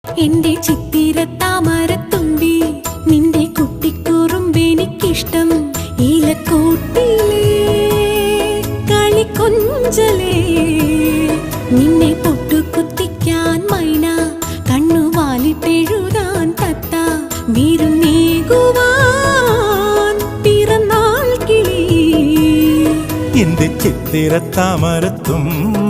എന്റെ ചിത്തിരത്താമരത്തുമ്പി നിന്റെ കുട്ടിക്കുറുമ്പെനിക്കിഷ്ടം. ഇലക്കൂട്ടിലേ കളിക്കൊഞ്ചലേ നിന്നെ പൊട്ടുകുത്തിക്കാൻ മൈന, കണ്ണുവാലിട്ടെഴുതാൻ തത്ത, വിരുന്നേകുവാൻ പിറന്നാൾ കിളി. എന്റെ ചിത്തിരത്താമരത്തുമ്പി